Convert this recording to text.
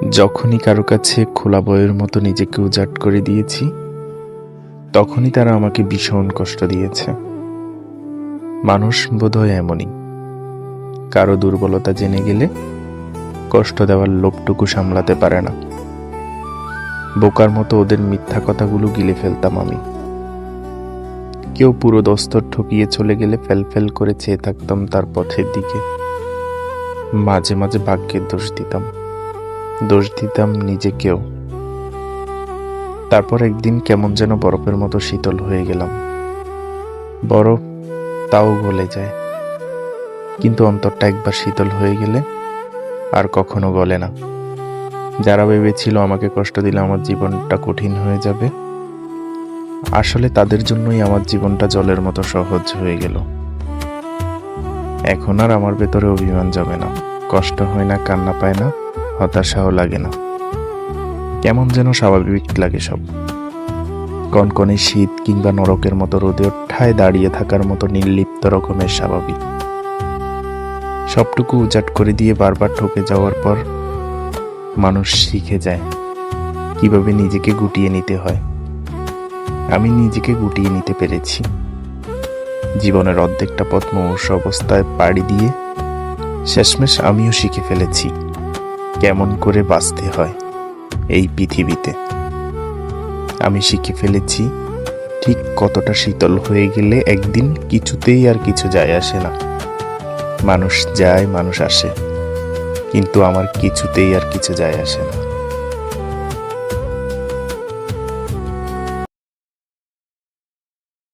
যখনই কারো কাছে খোলা বইয়ের মতো নিজেকে উজাড় করে দিয়েছি, তখনই তারা আমাকে ভীষণ কষ্ট দিয়েছে। মানুষ বোধহয় এমনই, কারো দুর্বলতা জেনে গেলে কষ্ট দেওয়ার লোভটুকু সামলাতে পারে না। বোকার মতো ওদের মিথ্যা কথাগুলো গিলে ফেলতাম আমি। কেউ পুরো দস্তর ঠকিয়ে চলে গেলে ফেল করে চেয়ে থাকতাম তার পথের দিকে। মাঝে মাঝে ভাগ্যের দোষ দিতাম নিজেকেও। তারপর একদিন কেমন যেন বরফের মতো শীতল হয়ে গেলাম। বরফ তাও গলে যায়, কিন্তু অন্তরটা একবার শীতল হয়ে গেলে আর কখনো গলে না। যারা ভেবেছিল আমাকে কষ্ট দিলে আমার জীবনটা কঠিন হয়ে যাবে, আসলে তাদের জন্যই আমার জীবনটা জলের মতো সহজ হয়ে গেল। এখন আর আমার ভেতরে অভিমান জমে না, কষ্ট হয় না, কান্না পায় না, হতাশাও লাগে না। কেমন যেন স্বাভাবিক লাগে সব। কনকনে শীত কিংবা নরকের মতো রোদের ঠায় দাঁড়িয়ে থাকার মতো নির্লিপ্ত রকমের স্বাভাবিক। সবটুকু উজাট করে দিয়ে বারবার ঠকে যাওয়ার পর মানুষ শিখে যায় কিভাবে নিজেকে গুটিয়ে নিতে হয়। আমি নিজেকে গুটিয়ে নিতে পেরেছি। জীবনের অর্ধেকটা পথ মুমূর্ষু অবস্থায় পাড়ি দিয়ে শেষমেশ আমিও শিখে ফেলেছি কেমন করে বাঁচতে হয় এই পৃথিবীতে। আমি শিখে ফেলেছি ঠিক কতটা শীতল হয়ে গেলে একদিন কিছুতেই আর কিছু যায় আসে না। মানুষ যায়, মানুষ আসে, কিন্তু আমার কিছুতেই আর কিছু যায় আসে না।